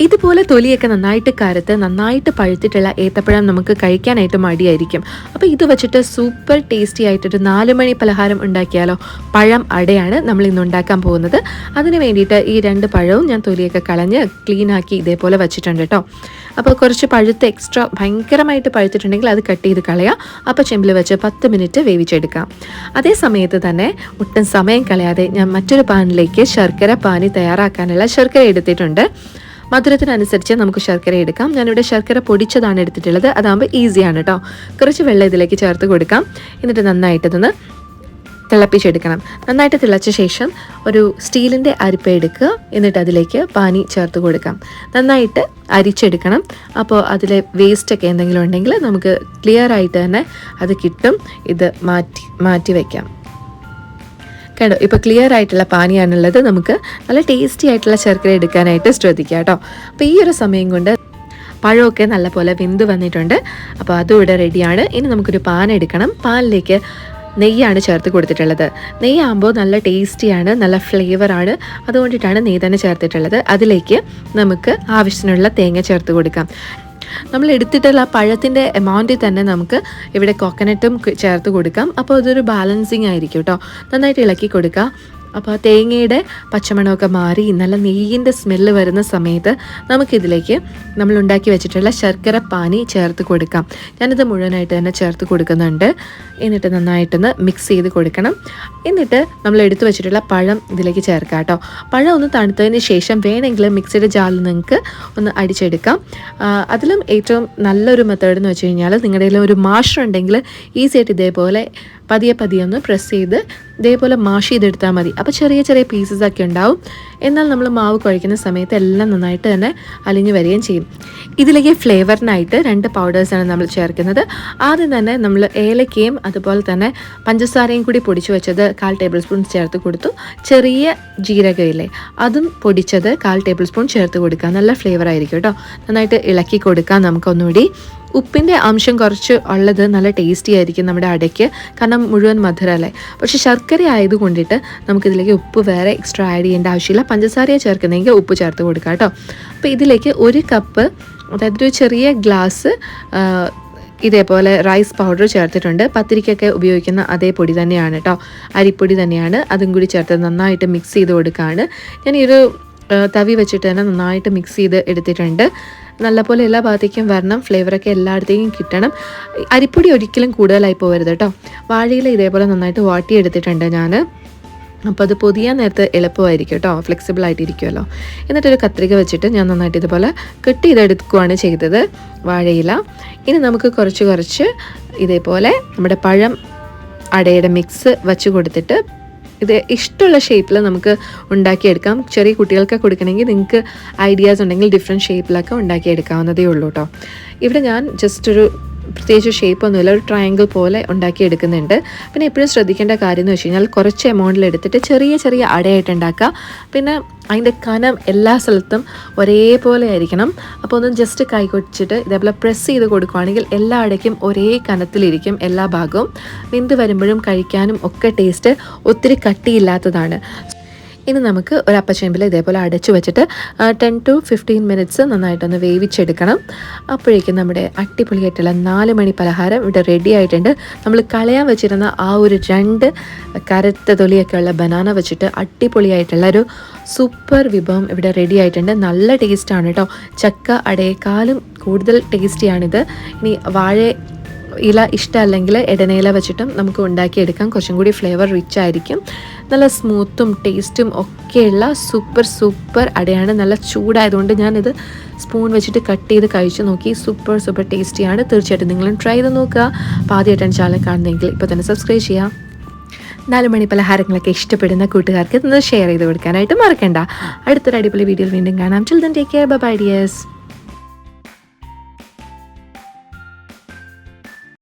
ഇതുപോലെ തൊലിയൊക്കെ നന്നായിട്ട് കറുത്ത് നന്നായിട്ട് പഴുത്തിട്ടുള്ള ഏത്തപ്പഴം നമുക്ക് കഴിക്കാനായിട്ട് മടിയായിരിക്കും. അപ്പോൾ ഇത് വെച്ചിട്ട് സൂപ്പർ ടേസ്റ്റി ആയിട്ടൊരു 4 മണി പലഹാരം ഉണ്ടാക്കിയാലോ. പഴം അടയാണ് നമ്മൾ ഇന്ന് ഉണ്ടാക്കാൻ പോകുന്നത്. അതിന് വേണ്ടിയിട്ട് ഈ 2 പഴവും ഞാൻ തൊലിയൊക്കെ കളഞ്ഞ് ക്ലീനാക്കി ഇതേപോലെ വെച്ചിട്ടുണ്ട് കേട്ടോ. അപ്പോൾ കുറച്ച് പഴുത്ത് എക്സ്ട്രാ ഭയങ്കരമായിട്ട് പഴുത്തിട്ടുണ്ടെങ്കിൽ അത് കട്ട് ചെയ്ത് കളയാം. അപ്പോൾ ചെമ്പിൽ വെച്ച് 10 മിനിറ്റ് വേവിച്ചെടുക്കാം. അതേ സമയത്ത് തന്നെ ഒട്ടും സമയം കളയാതെ ഞാൻ മറ്റൊരു പാനിലേക്ക് ശർക്കര പാനി തയ്യാറാക്കാനുള്ള ശർക്കര എടുത്തിട്ടുണ്ട്. മധുരത്തിനനുസരിച്ച് നമുക്ക് ശർക്കര എടുക്കാം. ഞാനിവിടെ ശർക്കര പൊടിച്ചതാണ് എടുത്തിട്ടുള്ളത്. അതാകുമ്പോൾ ഈസിയാണ് കേട്ടോ. കുറച്ച് വെള്ളം ഇതിലേക്ക് ചേർത്ത് കൊടുക്കാം. എന്നിട്ട് നന്നായിട്ടതൊന്ന് തിളപ്പിച്ചെടുക്കണം. നന്നായിട്ട് തിളച്ച ശേഷം ഒരു സ്റ്റീലിൻ്റെ അരിപ്പ എടുക്കുക. എന്നിട്ട് അതിലേക്ക് പാനി ചേർത്ത് കൊടുക്കാം. നന്നായിട്ട് അരിച്ചെടുക്കണം. അപ്പോൾ അതിലെ വേസ്റ്റൊക്കെ എന്തെങ്കിലും ഉണ്ടെങ്കിൽ നമുക്ക് ക്ലിയർ ആയിട്ട് തന്നെ അത് കിട്ടും. ഇത് മാറ്റി വയ്ക്കാം. കണ്ടോ, ഇപ്പോൾ ക്ലിയർ ആയിട്ടുള്ള പാനിയാണുള്ളത്. നമുക്ക് നല്ല ടേസ്റ്റി ആയിട്ടുള്ള ശർക്കര എടുക്കാനായിട്ട് ശ്രദ്ധിക്കാം കേട്ടോ. അപ്പോൾ ഈ ഒരു സമയം കൊണ്ട് പഴമൊക്കെ നല്ലപോലെ വെന്ത് വന്നിട്ടുണ്ട്. അപ്പോൾ അതും ഇവിടെ റെഡിയാണ്. ഇനി നമുക്കൊരു പാൻ എടുക്കണം. പാനിലേക്ക് നെയ്യാണ് ചേർത്ത് കൊടുത്തിട്ടുള്ളത്. നെയ്യാകുമ്പോൾ നല്ല ടേസ്റ്റിയാണ്, നല്ല ഫ്ലേവറാണ്. അതുകൊണ്ടിട്ടാണ് നെയ്യ് തന്നെ ചേർത്തിട്ടുള്ളത്. അതിലേക്ക് നമുക്ക് ആവശ്യത്തിനുള്ള തേങ്ങ ചേർത്ത് കൊടുക്കാം. നമ്മൾ എടുത്തിട്ടുള്ള പഴത്തിൻ്റെ എമൗണ്ടിൽ തന്നെ നമുക്ക് ഇവിടെ കോക്കനട്ടും ചേർത്ത് കൊടുക്കാം. അപ്പോൾ അതൊരു ബാലൻസിങ് ആയിരിക്കും കേട്ടോ. നന്നായിട്ട് ഇളക്കി കൊടുക്കുക. അപ്പോൾ തേങ്ങയുടെ പച്ചമണമൊക്കെ മാറി നല്ല നെയ്യിൻ്റെ സ്മെല്ല് വരുന്ന സമയത്ത് നമുക്കിതിലേക്ക് നമ്മൾ ഉണ്ടാക്കി വെച്ചിട്ടുള്ള ശർക്കര പാനി ചേർത്ത് കൊടുക്കാം. ഞാനിത് മുഴുവനായിട്ട് തന്നെ ചേർത്ത് കൊടുക്കുന്നുണ്ട്. എന്നിട്ട് നന്നായിട്ടൊന്ന് മിക്സ് ചെയ്ത് കൊടുക്കണം. എന്നിട്ട് നമ്മൾ എടുത്തു വെച്ചിട്ടുള്ള പഴം ഇതിലേക്ക് ചേർക്കാം കേട്ടോ. പഴം ഒന്ന് തണുത്തതിന് ശേഷം വേണമെങ്കിൽ മിക്സിയുടെ ജാറിൽ നിങ്ങൾക്ക് ഒന്ന് അടിച്ചെടുക്കാം. അതിലും ഏറ്റവും നല്ലൊരു മെത്തേഡ് എന്ന് വെച്ച് കഴിഞ്ഞാൽ നിങ്ങളുടെ കയ്യിൽ ഒരു മാഷർ ഉണ്ടെങ്കിൽ ഈസി ആയിട്ട് ഇതേപോലെ പതിയെ ഒന്ന് പ്രസ് ചെയ്ത് ഇതേപോലെ മാഷ് ചെയ്തെടുത്താൽ മതി. അപ്പോൾ ചെറിയ ചെറിയ പീസസ് ഒക്കെ ഉണ്ടാവും. എന്നാൽ നമ്മൾ മാവ് കുഴയ്ക്കുന്ന സമയത്ത് എല്ലാം നന്നായിട്ട് തന്നെ അലിഞ്ഞു വരികയും ചെയ്യും. ഇതിലേക്ക് ഫ്ലേവറിനായിട്ട് 2 പൗഡേഴ്സാണ് നമ്മൾ ചേർക്കുന്നത്. ആദ്യം തന്നെ നമ്മൾ ഏലക്കയും അതുപോലെ തന്നെ പഞ്ചസാരയും കൂടി പൊടിച്ചു വെച്ചത് 1/4 ടേബിൾ സ്പൂൺ ചേർത്ത് കൊടുത്തു. ചെറിയ ജീരകയില്ലേ, അതും പൊടിച്ചത് 1/4 ടേബിൾ സ്പൂൺ ചേർത്ത് കൊടുക്കുക. നല്ല ഫ്ലേവർ ആയിരിക്കും കേട്ടോ. നന്നായിട്ട് ഇളക്കി കൊടുക്കാം. നമുക്കൊന്നുകൂടി ഉപ്പിൻ്റെ അംശം കുറച്ച് ഉള്ളത് നല്ല ടേസ്റ്റി ആയിരിക്കും നമ്മുടെ അടയ്ക്ക്. കാരണം മുഴുവൻ മധുരമല്ലേ. പക്ഷെ ശർക്കര ആയതുകൊണ്ടിട്ട് നമുക്കിതിലേക്ക് ഉപ്പ് വേറെ എക്സ്ട്രാ ആഡ് ചെയ്യേണ്ട ആവശ്യമില്ല. പഞ്ചസാരയെ ചേർക്കുന്നെങ്കിൽ ഉപ്പ് ചേർത്ത് കൊടുക്കാം കേട്ടോ. അപ്പോൾ ഇതിലേക്ക് 1 കപ്പ്, അതായത് ഒരു ചെറിയ ഗ്ലാസ് ഇതേപോലെ റൈസ് പൗഡർ ചേർത്തിട്ടുണ്ട്. പത്തിരിക്കൊക്കെ ഉപയോഗിക്കുന്ന അതേ പൊടി തന്നെയാണ് കേട്ടോ. അരിപ്പൊടി തന്നെയാണ്. അതും കൂടി ചേർത്ത് നന്നായിട്ട് മിക്സ് ചെയ്ത് കൊടുക്കുകയാണ്. ഞാൻ ഈ ഒരു തവി വെച്ചിട്ട് തന്നെ നന്നായിട്ട് മിക്സ് ചെയ്ത് എടുത്തിട്ടുണ്ട്. നല്ലപോലെ എല്ലാ ഭാഗത്തേക്കും വരണം. ഫ്ലേവറൊക്കെ എല്ലായിടത്തേക്കും കിട്ടണം. അരിപ്പൊടി ഒരിക്കലും കൂടുതലായി പോകരുത് കേട്ടോ. വാഴയില ഇതേപോലെ നന്നായിട്ട് വാട്ടിയെടുത്തിട്ടുണ്ട് ഞാൻ. അപ്പോൾ അത് പൊതിയാൻ നേരത്ത് എളുപ്പമായിരിക്കും കേട്ടോ. ഫ്ലെക്സിബിൾ ആയിട്ടിരിക്കുമല്ലോ. എന്നിട്ടൊരു കത്രിക വെച്ചിട്ട് ഞാൻ നന്നായിട്ട് ഇതുപോലെ കട്ട് ചെയ്തെടുക്കുകയാണ് ചെയ്തത് വാഴയില. ഇനി നമുക്ക് കുറച്ച് ഇതേപോലെ നമ്മുടെ പഴം അടയുടെ മിക്സ് വച്ച് കൊടുത്തിട്ട് ഇത് ഇഷ്ടമുള്ള ഷേപ്പിൽ നമുക്ക് ഉണ്ടാക്കിയെടുക്കാം. ചെറിയ കുട്ടികൾക്ക് കൊടുക്കണമെങ്കിൽ നിങ്ങൾക്ക് ഐഡിയാസ് ഉണ്ടെങ്കിൽ ഡിഫറെൻറ്റ് ഷേപ്പിലൊക്കെ ഉണ്ടാക്കിയെടുക്കാവുന്നതേ ഉള്ളൂ കേട്ടോ. ഇവിടെ ഞാൻ ജസ്റ്റ് ഒരു പ്രത്യേകിച്ച് ഷേപ്പൊന്നുമില്ല, ഒരു ട്രയാങ്കിൾ പോലെ ഉണ്ടാക്കിയെടുക്കുന്നുണ്ട്. പിന്നെ എപ്പോഴും ശ്രദ്ധിക്കേണ്ട കാര്യം എന്ന് വെച്ച് കഴിഞ്ഞാൽ കുറച്ച് എമൗണ്ടിൽ എടുത്തിട്ട് ചെറിയ അടയായിട്ട് ഉണ്ടാക്കുക. പിന്നെ അതിൻ്റെ കനം എല്ലാ സ്ഥലത്തും ഒരേപോലെ ആയിരിക്കണം. അപ്പോൾ ഒന്ന് ജസ്റ്റ് കൈ കൊച്ചിട്ട് ഇതേപോലെ പ്രസ് ചെയ്ത് കൊടുക്കുകയാണെങ്കിൽ എല്ലാ അടയ്ക്കും ഒരേ കനത്തിലിരിക്കും. എല്ലാ ഭാഗവും വെന്ത് വരുമ്പോഴും കഴിക്കാനും ഒക്കെ ടേസ്റ്റ് ഒത്തിരി കട്ടിയില്ലാത്തതാണ്. ഇനി നമുക്ക് ഒരു അപ്പച്ചെമ്പിൽ ഇതേപോലെ അടച്ചു വെച്ചിട്ട് 10 to 15 മിനിറ്റ്സ് നന്നായിട്ടൊന്ന് വേവിച്ചെടുക്കണം. അപ്പോഴേക്കും നമ്മുടെ അടിപൊളിയായിട്ടുള്ള 4 മണി പലഹാരം ഇവിടെ റെഡി ആയിട്ടുണ്ട്. നമ്മൾ കളയാൻ വെച്ചിരുന്ന ആ ഒരു 2 കറുത്ത തൊലിയൊക്കെ ഉള്ള ബനാന വെച്ചിട്ട് അടിപൊളിയായിട്ടുള്ള ഒരു സൂപ്പർ വിഭവം ഇവിടെ റെഡി ആയിട്ടുണ്ട്. നല്ല ടേസ്റ്റാണ് കേട്ടോ. ചക്ക അടയേക്കാളും കൂടുതൽ ടേസ്റ്റിയാണിത്. ഇനി വാഴ ഇല ഇഷ്ടമല്ലെങ്കിൽ ഇടനയില വെച്ചിട്ടും നമുക്ക് ഉണ്ടാക്കിയെടുക്കാം. കുറച്ചും കൂടി ഫ്ലേവർ റിച്ച് ആയിരിക്കും. നല്ല സ്മൂത്തും ടേസ്റ്റും ഒക്കെയുള്ള സൂപ്പർ അടയാണ്. നല്ല ചൂടായതുകൊണ്ട് ഞാനിത് സ്പൂൺ വെച്ചിട്ട് കട്ട് ചെയ്ത് കഴിച്ച് നോക്കി. സൂപ്പർ ടേസ്റ്റിയാണ്. തീർച്ചയായിട്ടും നിങ്ങളും ട്രൈ ചെയ്ത് നോക്കുക. അപ്പോൾ ആദ്യമായിട്ടാണ് ചാനൽ കാണുന്നതെങ്കിൽ ഇപ്പോൾ തന്നെ സബ്സ്ക്രൈബ് ചെയ്യാം. 4 മണി പലഹാരങ്ങളൊക്കെ ഇഷ്ടപ്പെടുന്ന കൂട്ടുകാർക്ക് ഇന്ന് ഷെയർ ചെയ്ത് കൊടുക്കാനായിട്ട് മറക്കണ്ട. അടുത്തൊരു അടിപൊളി വീഡിയോയിൽ വീണ്ടും കാണാം. Children take care. Bye dears.